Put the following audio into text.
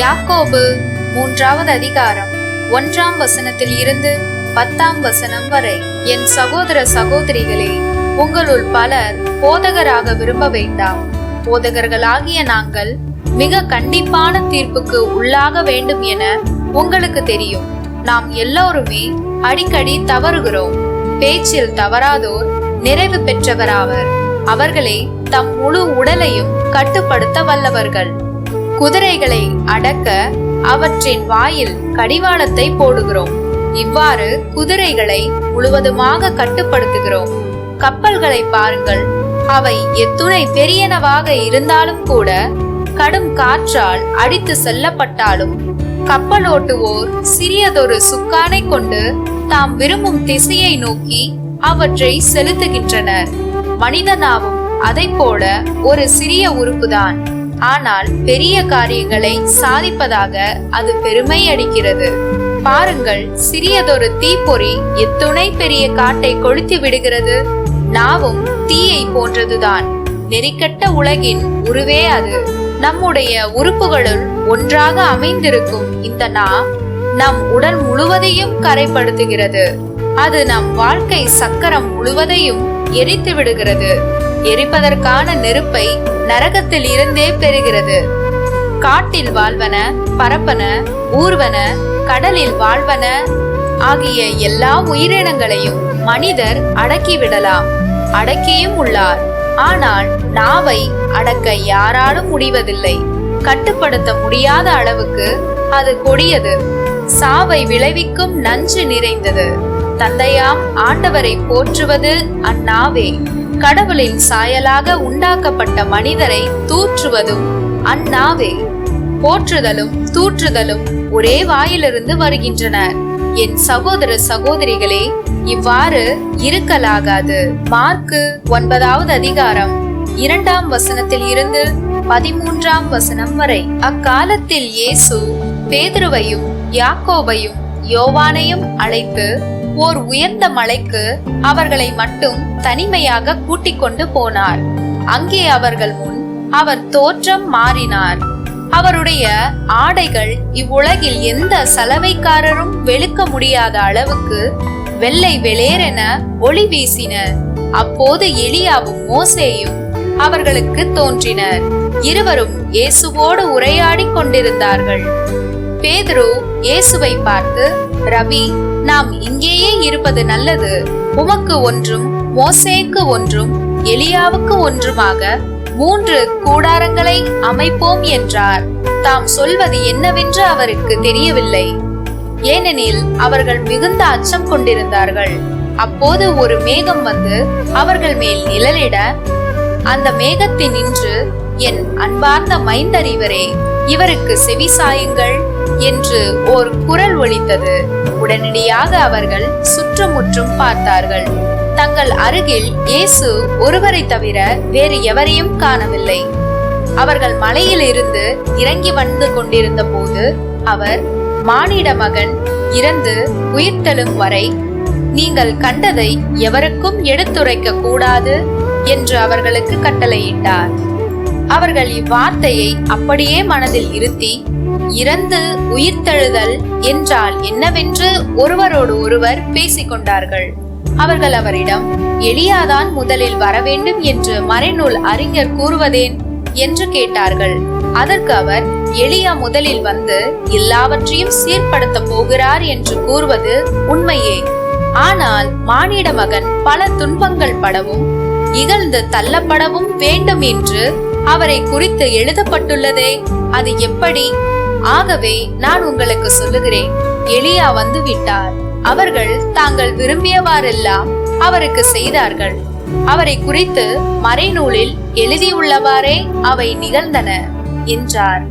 யாக்கோபு 3வது அதிகாரம் 1ஆம் வசனத்தில் இருந்து 10ஆம் வசனம் வரை. என் சகோதர சகோதரிகளே, உங்களுள் பலர் போதகராக விரும்ப வேண்டாம். போதகர்களாகிய நாங்கள் மிக கண்டிப்பான தீர்ப்புக்கு உள்ளாக வேண்டும் என உங்களுக்கு தெரியும். நாம் எல்லோருமே அடிக்கடி தவறுகிறோம். பேச்சில் தவறாதோர் நிறைவு பெற்றவராவர். அவர்களே தம் முழு உடலையும் கட்டுப்படுத்த வல்லவர்கள். குதிரைகளை அடக்க அவற்றின் வாயில் கடிவாளத்தை போடுகிறோம். இவ்வாறு குதிரைகளை முழுவதுமாக கட்டுப்படுத்துகிறோம். கப்பல்களை பாருங்கள். அவை எத்துணை பெரியனவாக இருந்தாலும் கூட கடும் காற்றால் அடித்து செல்லப்பட்டாலும் கப்பலோட்டுவோர் சிறியதொரு சுக்கானை கொண்டு தாம் விரும்பும் திசையை நோக்கி அவற்றை செலுத்துகின்றனர். மனிதனாவும் அதை போல ஒரு சிறிய உறுப்புதான். ஆனால் பெரிய காரியங்களை சாதிப்பதாக அது பெருமை அடிக்கிறது. பாருங்கள், சிறியதொரு தீப்பொறி எத்துணை பெரிய காட்டை கொளுத்தி விடுகிறது. நாவும் தீயை போன்றதுதான். நெறிக்கட்ட உலகின் உருவே அது. நம்முடைய உறுப்புகளுள் ஒன்றாக அமைந்திருக்கும் இந்த நா நம் உடல் முழுவதையும் கரைப்படுத்துகிறது. அது நம் வாழ்க்கை சக்கரம் முழுவதையும் எரித்து விடுகிறது. எரிப்பதற்கான நெருப்பை நரகத்தில் இருந்தே பெறுகிறது. காட்டில் வாழ்வன, பரப்பன, ஊர்வன, கடலில் வாழ்வன ஆகிய எல்லா உயிரினங்களையும் மனிதர் அடக்கிவிடலாம், அடக்கியும் உள்ளார். ஆனால் நாவை அடக்க யாராலும் முடிவதில்லை. கட்டுப்படுத்த முடியாத அளவுக்கு அது கொடியது. சாவை விளைவிக்கும் நஞ்சு நிறைந்தது. தந்தையாம் ஆண்டவரை போற்றுவது அந்நாவே. கடவுளின் சாயலாக உண்டாக்கப்பட்ட மனிதரை தூற்றுவதும் அந்நாவே. போற்றுதலும் தூற்றுதலும் ஒரே வாயிலிருந்து வருகின்றன. என் சகோதர சகோதரிகளே, இவ்வாறு இருக்கலாகாது. மார்க்கு 9வது அதிகாரம் 2ஆம் வசனத்தில் இருந்து 13ஆம் வசனம் வரை. அக்காலத்தில் இயேசு பேதுருவையும் யாக்கோபையும் யோவானையும் அழைத்து ஓர் உயர்ந்த மலைக்கு அவர்களை மட்டும் தனிமையாக கூட்டிக் கொண்டு போனார். அங்கே அவர்கள் முன் அவர் தோற்றம் மாறினார். அவருடைய ஆடைகள் இவ்வுலகில் எந்த சலவைக்காரரும் வெளுக்க முடியாத அளவுக்கு வெள்ளை வெளேரென ஒளி வீசின. அப்போது எலியாவும் மோசேயும் அவர்களுக்கு தோன்றினர். இருவரும் இயேசுவோடு உரையாடி கொண்டிருந்தார்கள். பேதுரு இயேசுவை பார்த்து, ரபி, நாம் இங்கேயே இருப்பது நல்லது. உமக்கு ஒன்றும், மோசேக்கு ஒன்றும், எலியாவுக்கு ஒன்றுமாக 3 கூடாரங்களை அமைப்போம் என்றார். தாம் சொல்வது என்னவென்று அவருக்கு தெரியவில்லை. ஏனெனில் அவர்கள் மிகுந்த அச்சம் கொண்டிருந்தார்கள். அப்போது ஒரு மேகம் வந்து அவர்கள் மேல் நிழலிட, அந்த மேகத்தின் நின்று, என் அன்பார்ந்த மைந்தறிவரே, இவருக்கு செவி சாயுங்கள் என்று ஒரு குரல் ஒலித்தது. உடனடியாக அவர்கள் சுற்றுமுற்றும் பார்த்தார்கள். தங்கள் அருகில் இயேசு ஒருவரை தவிர வேறு எவரையும் காணவில்லை. அவர்கள் மலையில் இருந்து இறங்கி வந்து கொண்டிருந்த போது அவர், மானிட மகன் இறந்து உயிர்த்தெழும் வரை நீங்கள் கண்டதை எவருக்கும் எடுத்துரைக்க கூடாது என்று அவர்களுக்கு கட்டளையிட்டார். அவர்கள் இவ்வார்த்தையை அப்படியே மனதில் இருத்தி, இறந்து உயிர்த்தெழுதல் என்றால் என்னவென்று ஒருவரோடு ஒருவர் பேசிக்கொண்டார்கள். அவர்கள் அவரிடம், எலியாதான் முதலில் வரவேண்டும் என்று மறைநூல் அறிஞர் கூறுவதேன் என்று கேட்டார்கள். அதற்கு அவர், எலியா முதலில் வந்து எல்லாவற்றையும் சீர்படுத்த போகிறார் என்று கூறுவது உண்மையே. ஆனால் மானிட மகன் பல துன்பங்கள் படவும் இகழ்ந்து தள்ளப்படவும் வேண்டும் என்று அவரை குறித்து எழுதப்பட்டுள்ளதே, அது எப்படி? ஆகவே நான் உங்களுக்கு சொல்லுகிறேன், எலியா வந்து விட்டார். அவர்கள் தாங்கள் விரும்பியவாறெல்லாம் அவருக்கு செய்தார்கள். அவரை குறித்து மறைநூலில் எழுதியுள்ளவாறே அவை நிகழ்ந்தன என்றார்.